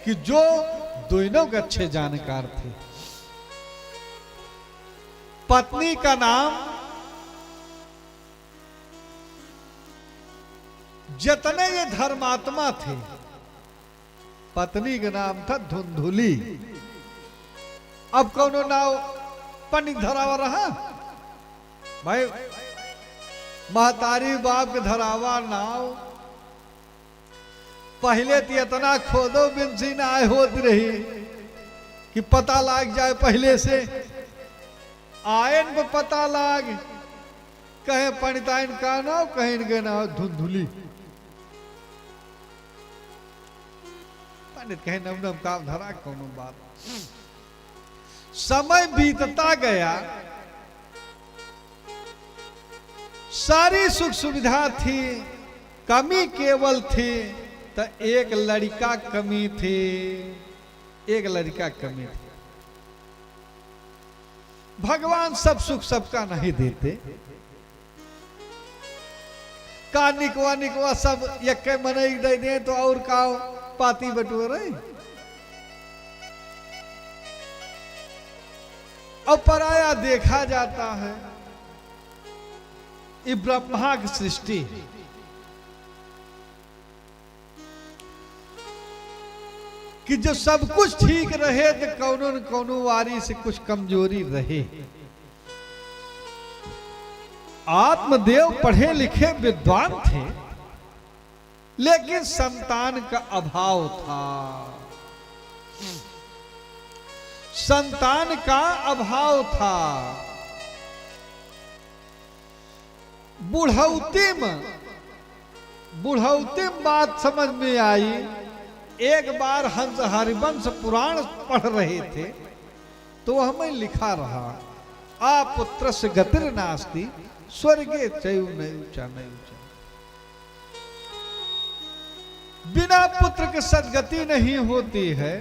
कि जो दोनों के अच्छे जानकार थे। पत्नी का नाम जितने ये धर्मात्मा थे, पत्नी का नाम था धुंधुली। अब कौन नाव पंडित धरावा रहा भाई, महतारी बाप के धरावा नाव। पहले तो इतना खोदो बिंसी ना आए होती रही कि पता लग जाए पहले से, आयन पे पता लाग, कहे पंडिताइन का नाव, कहीं के नाव धुंधुली। पंडित कहे नम नम काम धरा कौन बात। समय बीतता गया, सारी सुख सुविधा थी, कमी केवल थी तो एक लड़का कमी थी, एक लड़का कमी थी। भगवान सब सुख सबका नहीं देते, का निकवा निकवा सब एक मनई दे दे तो और का पाती बटोरे। अब पराया देखा जाता है, ये ब्रह्मा की सृष्टि, कि जो सब कुछ ठीक रहे तो कौनो न कौनो वारी से कुछ कमजोरी रहे। आत्मदेव पढ़े लिखे विद्वान थे, लेकिन संतान का अभाव था, संतान का अभाव था। बुढ़ौती में बात समझ में आई। एक बार हंस हरिवंश पुराण पढ़ रहे थे तो हमें लिखा रहा, आ पुत्र से गतिर नास्ति स्वर्गे चयु नहीं ऊंचा नहीं ऊंचा। बिना पुत्र के सदगति नहीं होती है।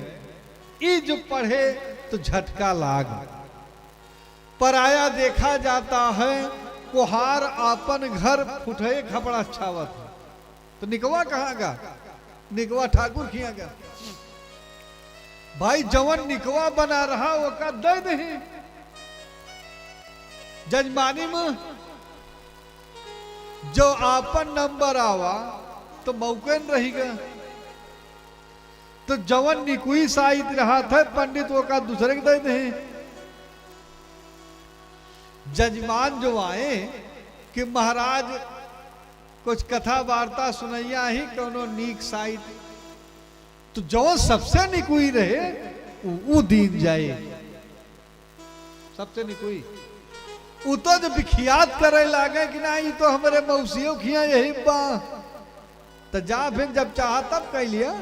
ये जो पढ़े तो झटका लाग। पराया देखा जाता है, कुहार आपन घर फुटे खपड़ा छावत है, तो निकवा कहाँ गा, निकवा ठाकुर किया गया। भाई जवन निकवा बना रहा वो का दे नहीं। जजमानी में जो आपन नंबर आवा तो मौके न रहेगा, तो जवन निकुई साहित रहा था पंडित वो का दूसरे के दे नहीं। जजमान जो आए कि महाराज कुछ कथा वार्ता सुनैया ही कोनो नीक साहित, तो जो सबसे निकुई रहे वो दीन जाए। सबसे निकुई वो तो जो विख्यात करे लागे कि ना ये तो हमारे मौसियों खिया यही बा, तो जा फिर जब चाहा तब कह लिया।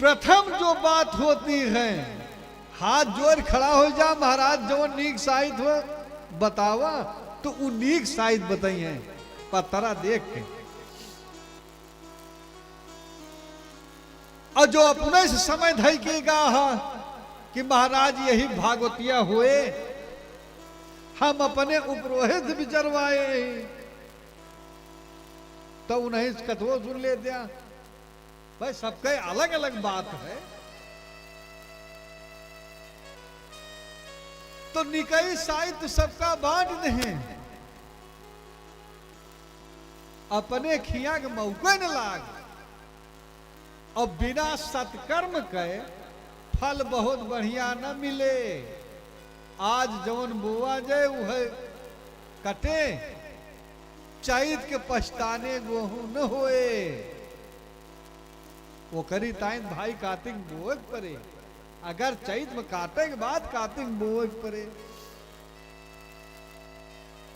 प्रथम जो बात होती है, हाथ जोड़ खड़ा हो जा महाराज, जो नीक साहित हो बतावा, तो वो नीक साहित बताइए पतरा देख के। और जो अपने से समय धैकेगा कि महाराज यही भागवतिया हुए, हम अपने उपरोहित विचरवाए, तो उन्हें कथो सुन ले दिया। भाई सबके अलग अलग बात है, तो निकई साहित्य सबका बांट दे, अपने खिया के मौके न लाग। और बिना सत्कर्म के फल बहुत बढ़िया न मिले। आज जवन बुआ जाए वह कटे, चैत के पछताने गोहूं न होए। वो करी ताइन भाई कार्तिक बोए परे, अगर चैत में काटे के बाद कार्तिक बोए परे।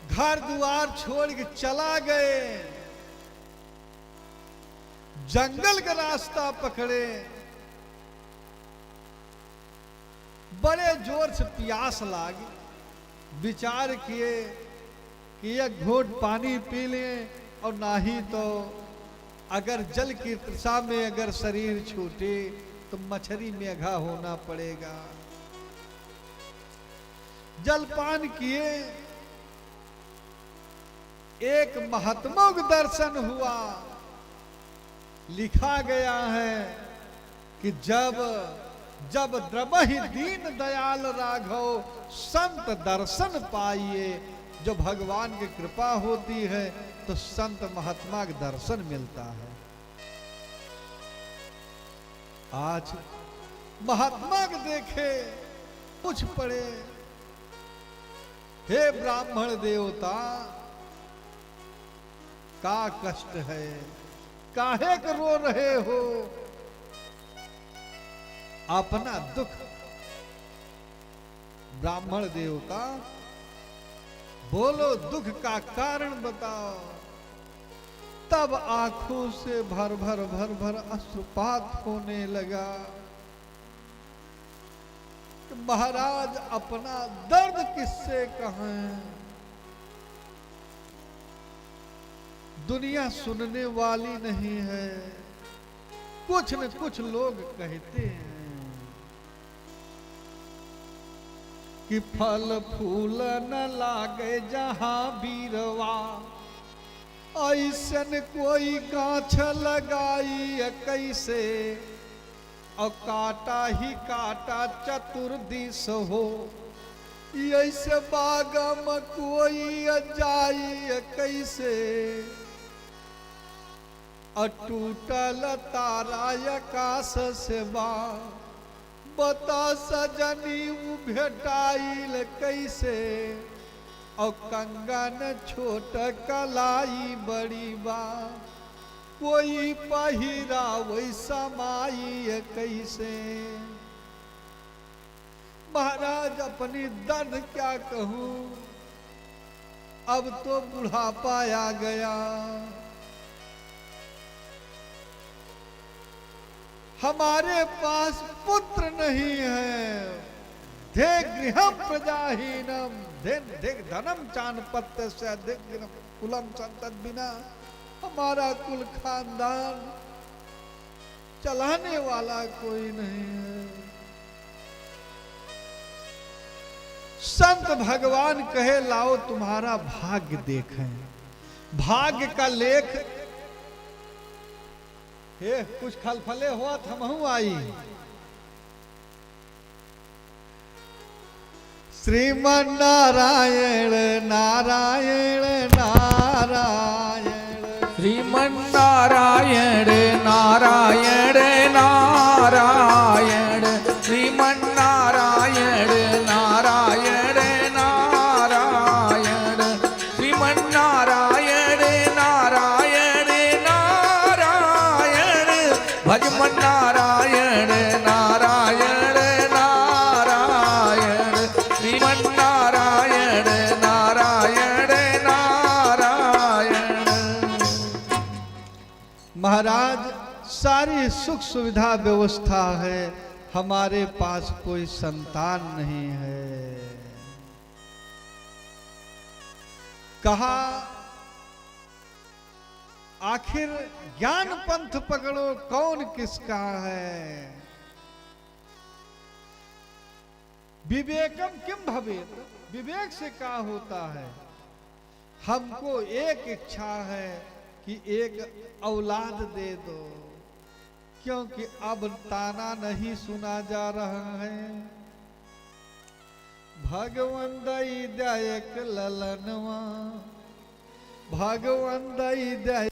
घर द्वार छोड़ के चला गए, जंगल का रास्ता पकड़े, बड़े जोर से प्यास लागी। विचार किए कि एक घोट पानी पी लें, और ना ही तो अगर जल की तृषा में अगर शरीर छूटे तो मछली मेघा होना पड़ेगा। जलपान किए, एक महात्मा का दर्शन हुआ। लिखा गया है कि जब जब द्रवहि दीन दयाल राघव संत दर्शन पाइए। जो भगवान की कृपा होती है तो संत महात्मा का दर्शन मिलता है। आज महात्मा को देखे पूछ पड़े, हे ब्राह्मण देवता का कष्ट है, काहे को रो रहे हो? अपना दुख ब्राह्मण देवता बोलो, दुख का कारण बताओ। तब आंखों से भर भर अश्रुपात होने लगा कि महाराज अपना दर्द किससे कहें? दुनिया सुनने वाली नहीं है। कुछ न कुछ लोग कहते हैं कि फल फूल न लागे जहां बीरवा, ऐसन कोई गाछ लगाई कैसे? और काटा ही काटा चतुर्दिश हो, ऐसे बागम कोई जाई कैसे? अटूटल तारा आकाश से बा, बता सजनी भेटाइल कैसे? और कंगन छोट कलाई बड़ी बा, कोई पहिरा वैसा माई कैसे? महाराज अपनी दर्द क्या कहूं, अब तो बुढ़ापा आ गया। हमारे पास पुत्र नहीं है। धे गृहम प्रजाहीनम, धनम चानपत्य से अधिक कुलम संतत बिना। हमारा कुल खानदान चलाने वाला कोई नहीं है। संत भगवान कहे लाओ तुम्हारा भाग्य देखें। भाग्य का लेख हे कुछ खलफले हुआ थमहू आई। श्रीमन नारायण नारायण नारायण, श्रीमन नारायण नारायण नारायण, श्रीमन नारायण नारायण नारायण, श्रीमन नारायण नारायण नारायण, भजमन नारायण नारायण नारायण, श्रीमन नारायण नारायण नारायण। महाराज सारी सुख सुविधा व्यवस्था है, हमारे पास कोई संतान नहीं है। कहा आखिर ज्ञान पंथ पकड़ो, कौन किसका है? विवेकम किम भवेत, विवेक से क्या होता है? हमको एक इच्छा है कि एक औलाद दे दो, क्योंकि अब ताना नहीं सुना जा रहा है। भगवान दई दयाक ललनवा, भगवान दई दया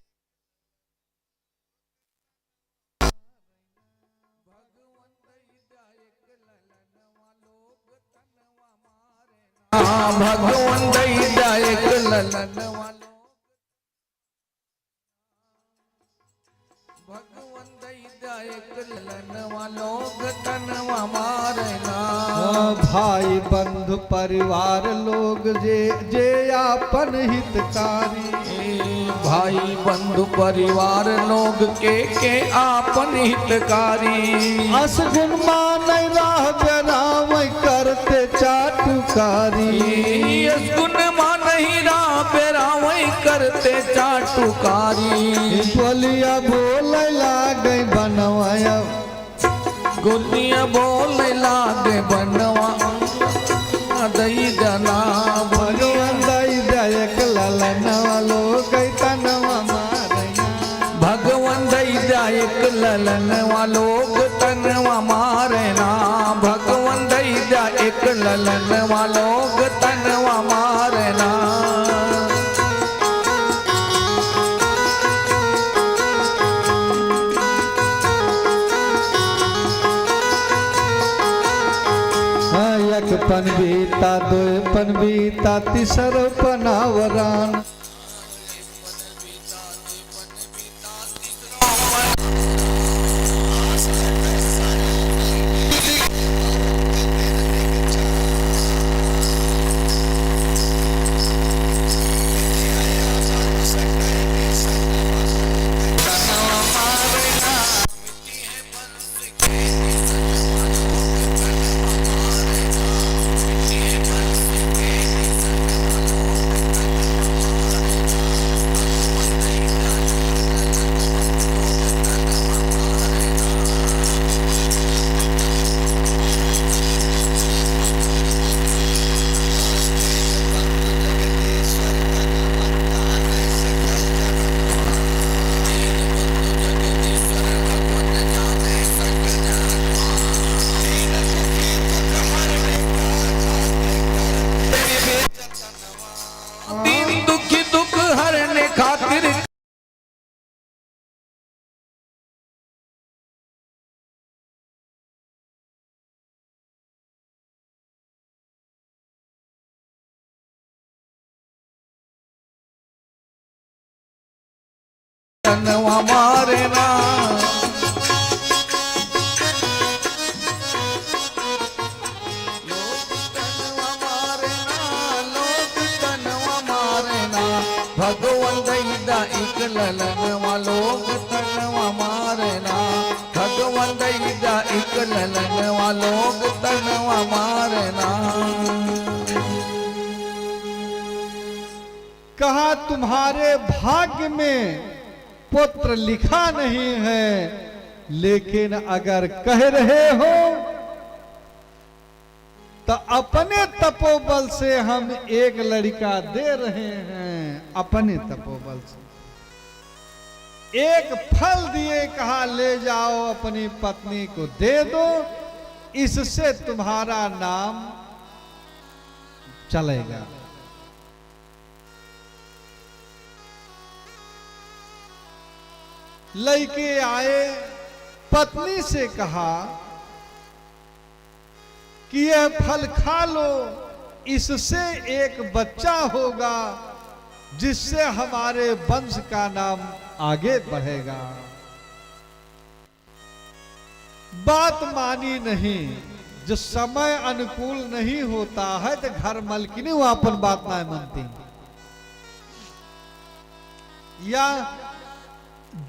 भगवान दई दयाक ललनवा, भगवान दई दयाक ललनवा, लोग तनवा मारना। भाई बंधु परिवार लोग जे आपन हितकारी, भाई बंधु परिवार लोग के आपन हितकारी। असगुन मान राह बेराम करते चाटुकारी, असगुन मान ही राह बेराम करते चाटुकारी। बोलिया बोल लागे बनवाया, गोलियां बोल लागे बनवा, दई दना भगवान दई दयाक ललनवा, लोग तनवा मारना। भगवान दई एक ललनवा लोग तनवा मारे ना। भगवान दई जा एक ललनवा लोग तनवा मारे ना। एक पन बीता दो पन बीता तीसर पनावरान। तनवा मारे ना। लोग तनवा मारे ना, लोग तनवा मारे ना। भगवान दैदा एक ललनवा लोग तनवा मारे ना। भगवान दैदा एक ललनवा लोग तनवा मारे ना। कहा तुम्हारे भाग्य में पुत्र लिखा नहीं है, लेकिन अगर कह रहे हो तो अपने तपोबल से हम एक लड़का दे रहे हैं। अपने तपोबल से एक फल दिए, कहा ले जाओ अपनी पत्नी को दे दो, इससे तुम्हारा नाम चलेगा। लड़के आए, पत्नी से कहा कि यह फल खा लो, इससे एक बच्चा होगा जिससे हमारे वंश का नाम आगे बढ़ेगा। बात मानी नहीं। जो समय अनुकूल नहीं होता है तो घर मलकिनी वो अपन बात ना मानती, या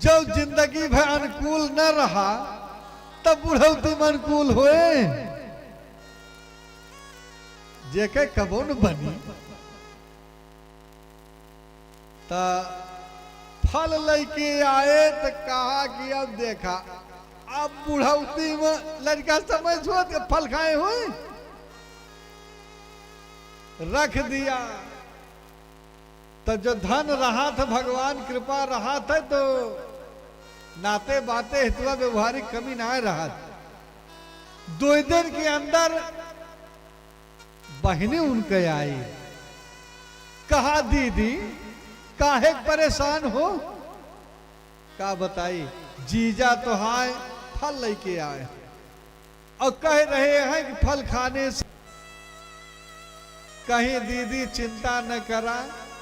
जब जिंदगी भर अनुकूल न रहा तब बुढ़ौती में अनुकूल होए, जेके कबो न बनी। तो फल लेके आए तो कहा कि अब देखा, अब बुढ़ौती में लड़का समझ हो कि फल खाए हुए, रख दिया। तो जो धन रहा था, भगवान कृपा रहा था, तो नाते बाते हितवा व्यवहारिक कमी ना रहा। 2 दिन के अंदर बहनी उनके आई, कहा दीदी काहे परेशान हो। का बताई, जीजा तो हाय फल लेके आए और कह रहे हैं कि फल खाने से कहीं दीदी चिंता न करा,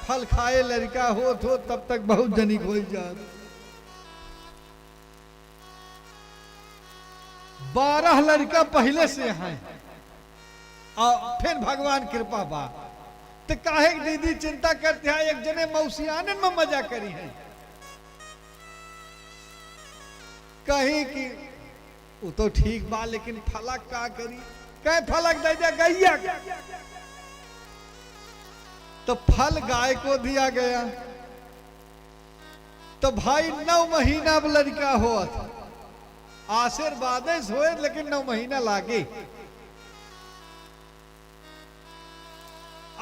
फल खाए लड़का हो तो तब तक बहुत जनिक हो जात। 12 लड़का पहले से हैं और फिर भगवान कृपा बा, तो काहे दीदी चिंता करते हैं। एक जने मौसियानन में मजा करी है, कहीं कि वो तो ठीक बा, लेकिन फलक का करी, कहे फलक दे जा गैया। तो फल गाय को दिया गया। तो भाई 9 महीना अब लड़का हुआ था, आशीर्वाद हुए, लेकिन 9 महीना लागे।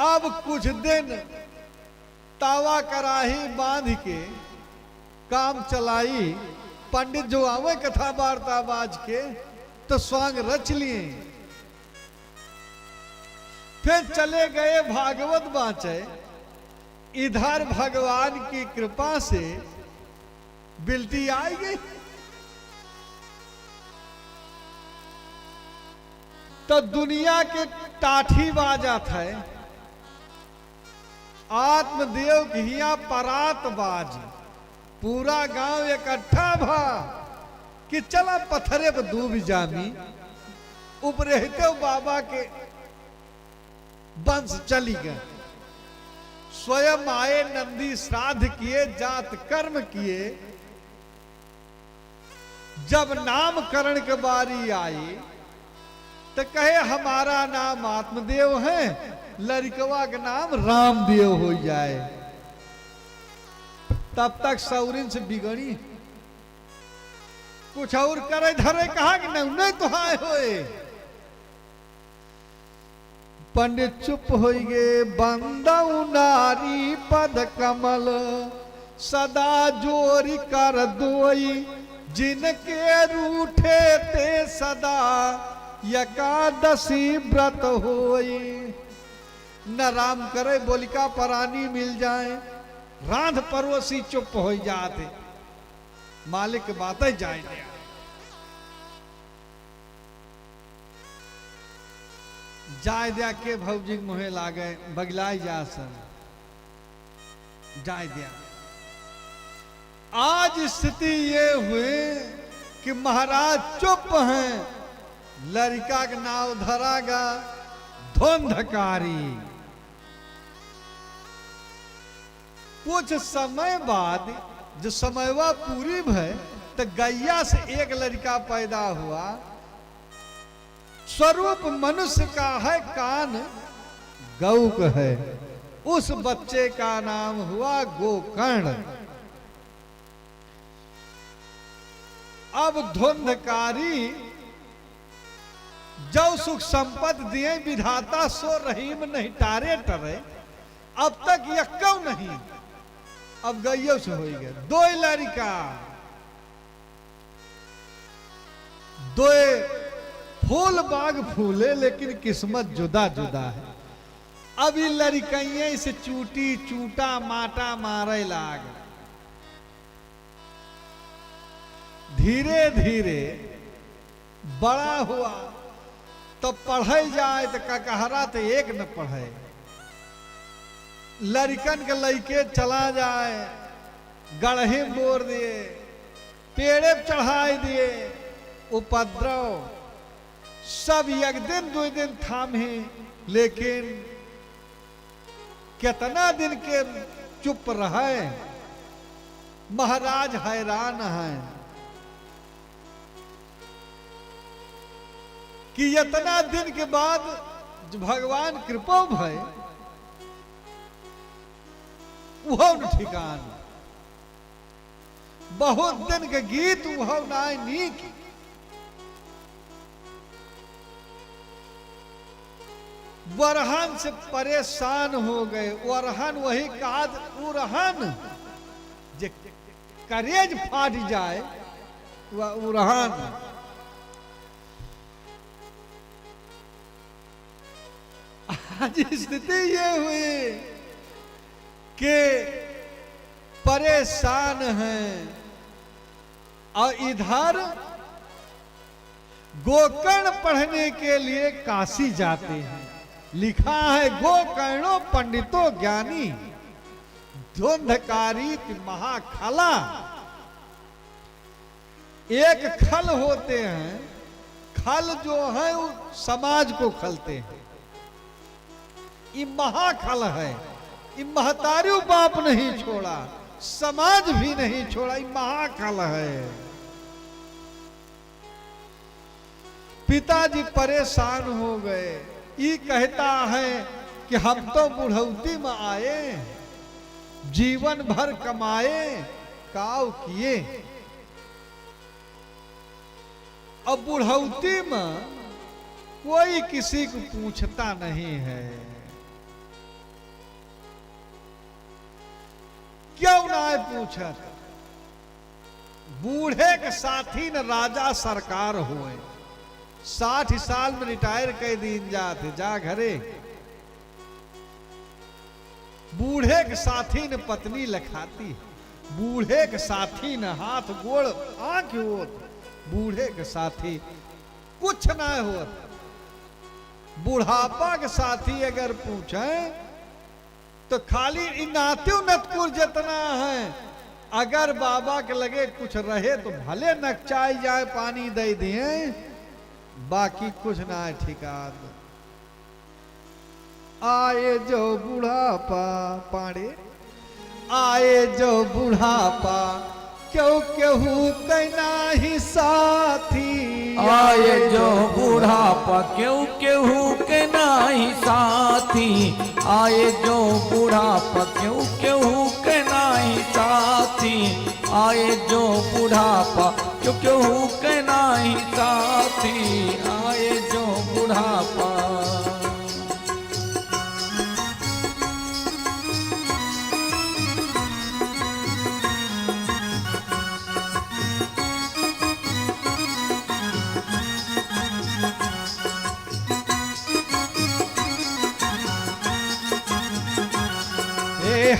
अब कुछ दिन तावा कराही बांध के काम चलाई पंडित जो आवे कथा वार्ता बाज के तो स्वांग रच लिए, फिर चले गए भागवत बाँचे। इधर भगवान की कृपा से बिल्टी आई गई, तो दुनिया के टाठी बाजा थे, आत्मदेव घिया परात बाज, पूरा गांव इकट्ठा भा कि चला पत्थरे पर डूब जामी। उपरहते बाबा के वंश चली गए, स्वयं आए, नंदी श्राद्ध किए, जात कर्म किए। जब नामकरण की बारी आई तो कहे हमारा नाम आत्मदेव है, लड़कवा का नाम रामदेव हो जाए। तब तक सौरिन से बिगड़ी, कुछ और करे धरे, कहा कि नहीं तो आए होए। पंडित चुप हो गए। बंदऊ नारी पद कमल सदा जोरी कर दोई, जिनके रूठे ते सदा एकादशी व्रत होई। न राम करे बोलिका परानी मिल जाए, रांध परोसी चुप हो जाते, मालिक बातें जाए दिया। जाय दिया के भौजी मुहे लागे, बगलाई जा सन जाय दिया। आज स्थिति ये हुई कि महाराज चुप हैं, लड़का का नाव धरागा धुंधकारी। कुछ समय बाद जो समयवा पूरी भय तो गैया से एक लड़का पैदा हुआ। स्वरूप मनुष्य का है, कान गौ का है। उस बच्चे का नाम हुआ गोकर्ण। अब धुंधकारी जो सुख संपत्ति दिए विधाता सो रहीम नहीं टारे टरे, अब तक यक्कौ नहीं, अब गैयो से हो गया। दो लड़का, दो फूल बाग फूले, लेकिन किस्मत जुदा जुदा है। अब ये लड़कइये से चूटी चूटा माटा मारे लाग। धीरे धीरे बड़ा हुआ तो पढ़े जाए तो ककहरा तो एक न पढ़े, लड़कन के लइके चला जाए, गढ़े बोर दिए, पेड़े चढ़ाई दिए, उपद्रव सब एक दिन दो दिन थामे। लेकिन कितना दिन के चुप रहे, महाराज हैरान हैं कि इतना दिन के बाद भगवान कृपा भय वह ठिकान। बहुत दिन के गीत वह नाय नीक, वरहन से परेशान हो गए। वरहन वही काद उरहन जे करेज फाट जाए, वह उरहन। आज स्थिति ये हुई कि परेशान हैं और इधर गोकर्ण पढ़ने के लिए काशी जाते हैं। लिखा है गोकर्णो पंडितो ज्ञानी धुंधकारी महाखला। एक खल होते हैं, खल जो है वो समाज को खलते हैं। ये महाखल है, ये महतारी बाप नहीं छोड़ा, समाज भी नहीं छोड़ा, ये महाखल है। पिताजी परेशान हो गए। ये कहता है कि हम तो बुढ़ौती में आए, जीवन भर कमाए, काव किए, अब बुढ़ौती में कोई किसी को पूछता नहीं है। क्यों ना पूछत? बूढ़े के साथी न राजा सरकार हुए, 60 साल में रिटायर कर दीन जाते जा घरे। बूढ़े के साथी न पत्नी लखाती, बूढ़े के साथी न हाथ गोड़ आंख होत, बूढ़े के साथी कुछ ना होत। बुढ़ापा के साथी अगर पूछे तो खाली नात्यो नतपुर जितना है, अगर बाबा के लगे कुछ रहे तो भले नकचाई जाए पानी दे दिए, बाकी कुछ ना है ठिकान। आए जो बुढ़ापा पाड़े, आए जो बुढ़ापा क्यों केहू कहना ही साथी। आए जो बुढ़ापा क्यों केहू के नाही साथी। आए जो बुढ़ापा क्यों केहू के नाही साथी। आए जो बुढ़ापा क्यों केहू के नाही साथी। आए जो बुढ़ापा।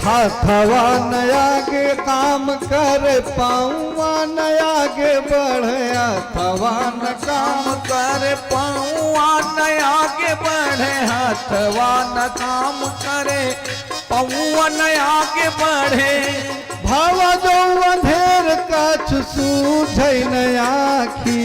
हाथवा नया के काम कर पाऊँ नया के बढ़े। हाथवा न काम कर पाऊँ नया के बढ़े। हाथवा न काम करे पाऊँ नया के बढ़े। भावा जो अंधेर कछ सूझै नया आखी।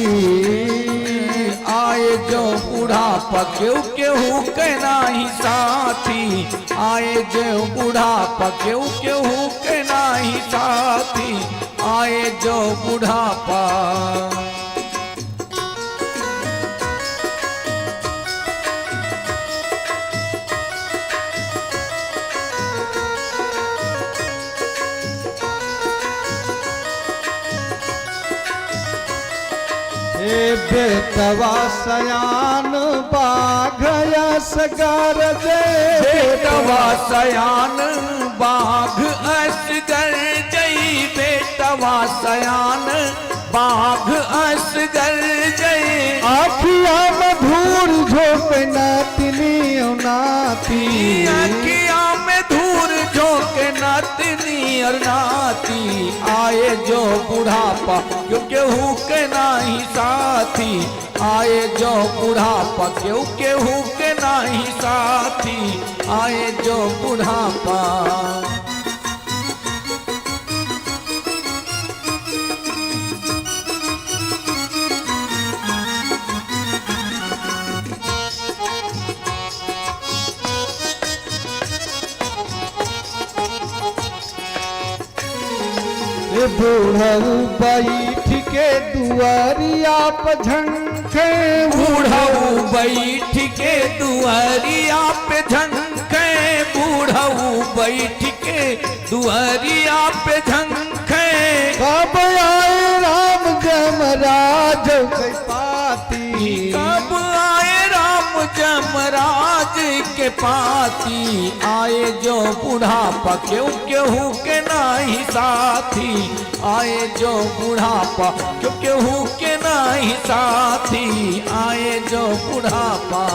आए जो बुढ़ापा क्यों केहू के नाही साथी। आए जो बुढ़ापा क्यों केहू के नाही साथी। आए जो बुढ़ापा। बेटवा सयान बाघ यस गरजे। बेटवा सयान बाघ अस गरजै। बेटवा सयान बाघ अस गरजै। आखिया में धूर झोंक नातिनी नाती। आखिया में धूर झोंक नातिनी और नाती। आए जो बुढ़ापा क्यों केहू के नाही साथी। आए जो बुढ़ापा क्यों केहू के नाही साथी। आए जो बुढ़ापा। बूढ़ऊ बैठ के दुआरिया पर झंखे। बूढ़ऊ बैठ के दुआरिया पे झंखे। बूढ़ऊ बैठ के दुआरिया पे झंखे। कब आए राम जमराज के पाती। कब आए राम जमराज के पाती। आए जो बुढ़ापा क्यों केहू के नाही साथी। आए जो बुढ़ापा क्यों केहू के नाही साथी। आए जो बुढ़ापा।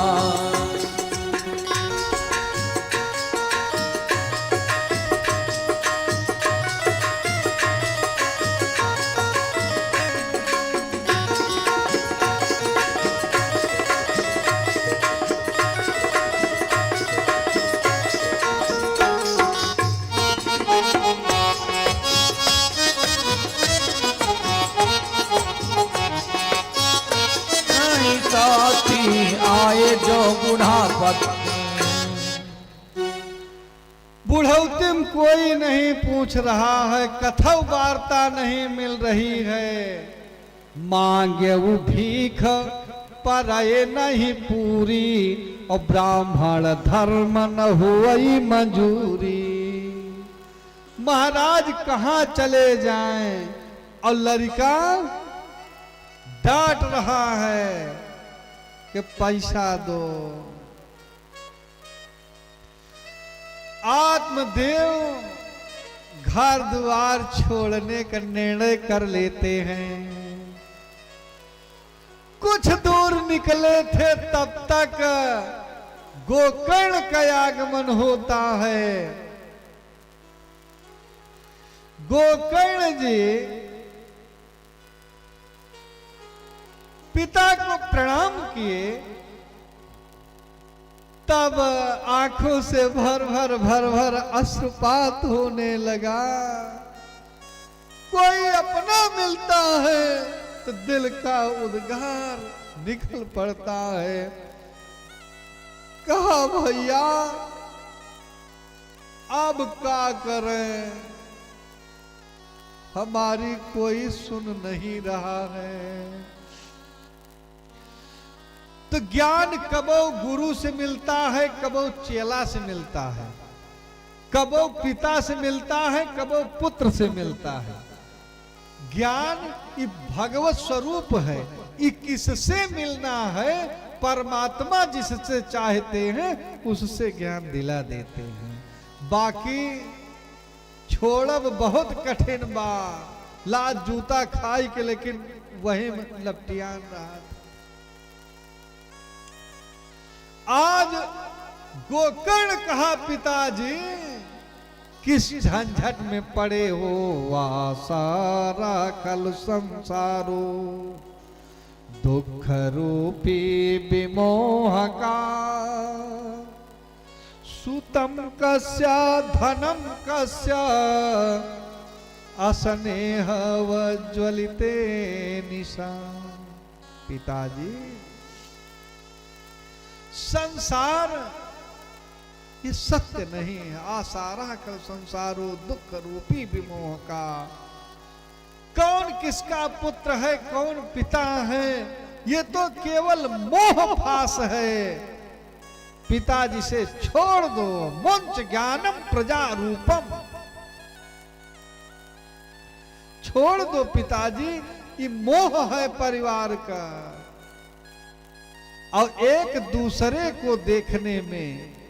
आए जो बुढ़ापा। बुढ़ौतिम कोई नहीं पूछ रहा है, कथौ वार्ता नहीं मिल रही है। मांगे वो भीख पर ये नहीं पूरी, और ब्राह्मण धर्म न हुई मंजूरी। महाराज कहाँ चले जाएं, और लड़का डांट रहा है कि पैसा दो। आत्मदेव घर द्वार छोड़ने का निर्णय कर लेते हैं। कुछ दूर निकले थे तब तक गोकर्ण का आगमन होता है। गोकर्ण जी पिता को प्रणाम किए, तब आंखों से भर भर अश्रुपात होने लगा। कोई अपना मिलता है तो दिल का उद्गार निकल पड़ता है। कहा भैया अब क्या करें, हमारी कोई सुन नहीं रहा है। तो ज्ञान कबो गुरु से मिलता है, कबो चेला से मिलता है, कबो पिता से मिलता है, कबो पुत्र से मिलता है। ज्ञान ये भगवत स्वरूप है, ये किससे मिलना है? परमात्मा जिससे चाहते हैं उससे ज्ञान दिला देते हैं। बाकी छोड़ब बहुत कठिन बा, लाज जूता खाई के लेकिन वही लपटियान रहा था। आज गोकर्ण कहा पिताजी किस झंझट में पड़े हो, वह सारा कल संसारो दुख रूपी विमोह का। सुतम कस्य धनम कस्य असनेह ज्वलिते निशा। पिताजी संसार ये सत्य नहीं है, आसारा कल संसारो दुख रूपी विमोह का। कौन किसका पुत्र है, कौन पिता है, ये तो केवल मोह फास है। पिताजी से छोड़ दो, मुंच ज्ञानम प्रजा रूपम। छोड़ दो पिताजी, ये मोह है परिवार का। और एक दूसरे को देखने में